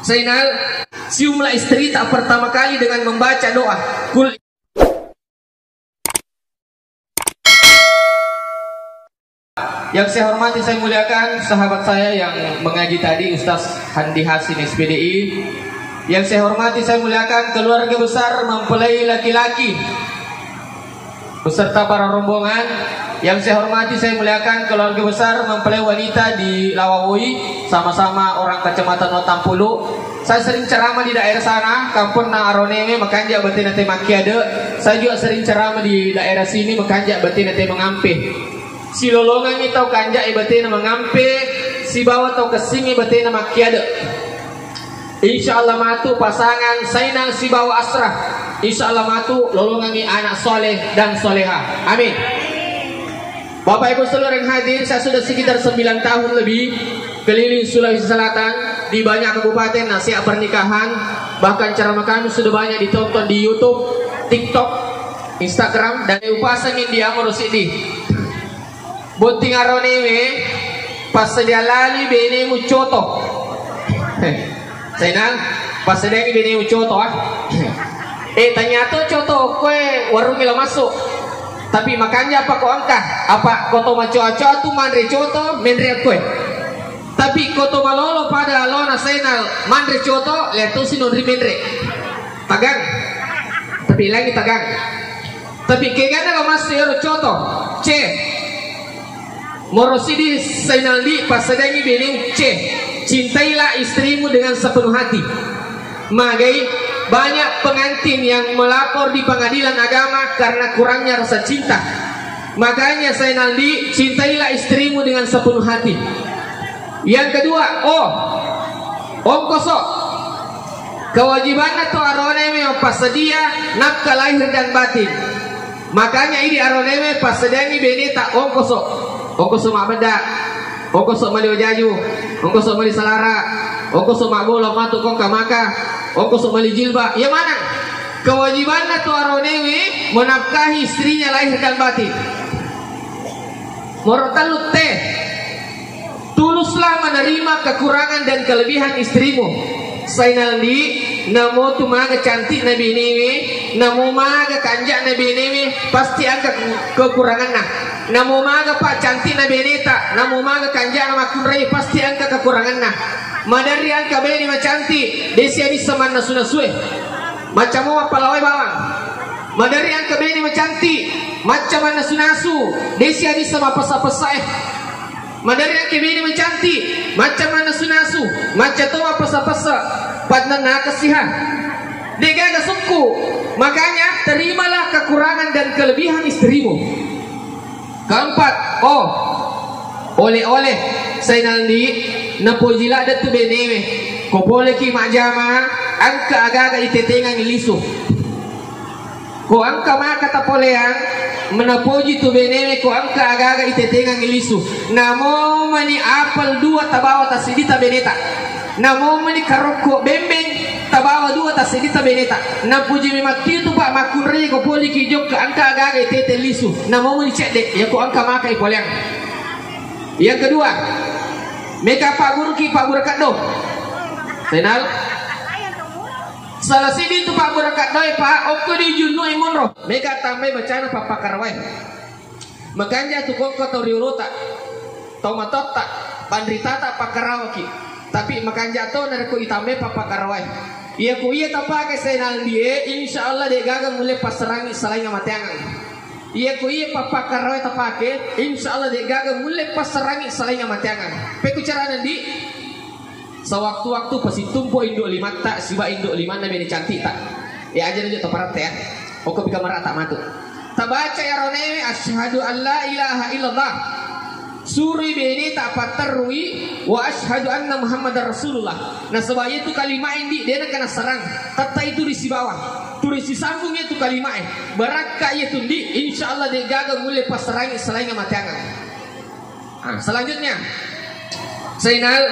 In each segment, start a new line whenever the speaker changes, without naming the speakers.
Zainal ciumlah istri tak pertama kali dengan membaca doa kul. Yang saya hormati, saya muliakan sahabat saya yang mengaji tadi, Ustaz Handi Hasin SPDI. Yang saya hormati, saya muliakan keluarga besar mempelai laki-laki beserta para rombongan. Yang saya hormati, saya muliakan keluarga besar mempelai wanita di Lawawui, sama-sama orang Kecamatan Otampulu. Saya sering ceramah di daerah sana, kampung na Aroneme, makanya betina te makiade. Saya juga sering ceramah di daerah sini, makanya betina te mengampe. Si lolongan itu tau kanja betina mengampe, si bawah tau kesingi betina makiade. Insyaallah matu pasangan Zainal si bawah Asrah. Insyaallah matu lolongan ini anak soleh dan soleha. Amin. Bapak Ibu seluruh yang hadir, saya sudah sekitar 9 tahun lebih keliling Sulawesi Selatan di banyak kabupaten nasihat pernikahan. Bahkan ceramah kami sudah banyak ditonton di YouTube, TikTok, Instagram, dan upasang India merusidi. Bunting aronewe pas sedia lali bene mu coto. Zainal pas sedia bene mu coto ternyata coto kue warung gila masuk. Tapi makanya apa kau angka? Apa koto maco-aco tu mandre coto mendre kue. Tapi koto malolo pada lona Zainal mandre coto lihat tu si nondri mendre. Tagang. Tapi lagi tagang. Tapi kegana kau masuk ya coto. Morosidi Zainal di pasadangi bening cintailah istrimu dengan sepenuh hati. Magai banyak pengantin yang melapor di pengadilan agama karena kurangnya rasa cinta. Makanya Zainal di cintailah istrimu dengan sepenuh hati. Yang kedua, ongkoso kewajiban atau aroneme pasadia nafkah lahir dan batin. Makanya ini aroneme pasadangi beneta ongkoso. Ongkoso mak beda, ongkoso mali ojaju, ongkoso mali salara, ongkoso mak bola matu kongka maka, ongkoso mali jilbab. Yang mana? Kewajiban atau aronewe menafkahi istrinya lahir dan batin. Morotalut teh, tuluslah menerima kekurangan dan kelebihan istrimu. Zainal di namo tu maga cantik nabi newe, namo maga kanjak nabi newe, pasti angka kekurangan nah. Namo maga pak cantik nabi neta, namo maga kanjak nama kunrai, pasti angka kekurangan nah. Madari angka beni macantik, desi adi seman nasu-nasue, macam apa palawai bawang. Madari angka beni macantik, macam mana nasu-nasu, desi adi sama pesa-pesa. Madari angka beni macantik, macam mana nasu-nasu, macam tu apa pesa-pesa, padna kasihan. Degaga suku, makanya terimalah kekurangan dan kelebihan istrimu. Keempat, oleh-oleh Zainal di napojila ada tu benewe. Ko boleh ki majama angka aga-aga itetengang ilisu. Ko angka maka tapoleang menapoji tu benewe ko angka aga-aga itetengang ilisu. Namo mani apel dua tabawa tasidita beneta. Namo mani karoko bembeng tabawa dua tasidita beneta. Napuji memati tu pak makunri ko poli ki jok ke angka aga-aga itete lisu. Namo mani cek dek ya ko angka maka ipoleang. Yang kedua, meka pak guru ki pak burakat do. Zainal salah sini tu pak burakat do pak okto di junu imunro. Meka tambah bacana pak pakarwai. Makanya tu kok to riurota. Tomatota pandritata pakarawaki. Tapi makan jatuh dari ku itame papa karawai. Iya ku iya tapake Zainal dia, insyaallah dia gagal mulai pasarangi selain ngamateangan. Iya ku iya papa karawai tapake, insyaallah dia gagal mulai pasarangi selain ngamateangan. Peku cara nanti sewaktu-waktu pasti tumpu induk lima tak siba induk lima nabi ini cantik tak. Ya aja aja taparat ya. Oke bika merata matu. Tabaca ya ronewe asyhadu an la ilaha illallah. Suri bini tak patarui wa ashhadu anna Muhammadar Rasulullah. Nah sebab itu kalimat ini dia nak kena serang. Kata itu di si bawah, tulis di sambungnya itu kalimat. Barakah itu di insyaallah dia gagal mulai pasarangi selain matiangan. Selanjutnya Zainal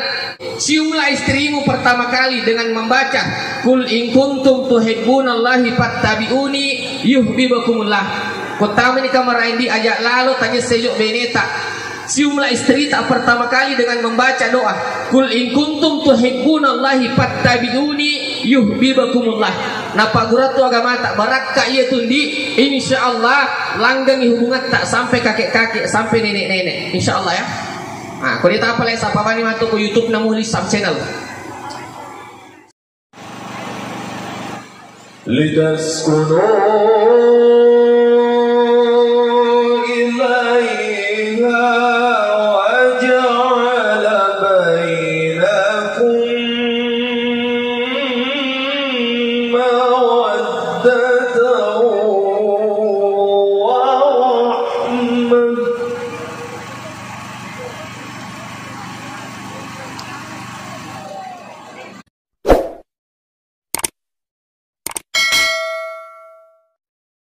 ciumlah istrimu pertama kali dengan membaca Qul in kuntum tuhibbunallahi fattabi'uni yuhibbukumullah. Kota ini kamar indi ajak lalu tanya sejuk beneta. Ciumlah istri tak pertama kali dengan membaca doa, Qul in kuntum tuhibbunallahi fattabi'uni yuhibbukumullah. Napa guratu agama tak barakka ia tundi, insyaallah langgangi hubungan tak sampai kakek-kakek sampai nenek-nenek. Insyaallah ya. Nah, kalau kita apa lagi sapa bani matu ke YouTube namuli Sam channel.
لتسكنوا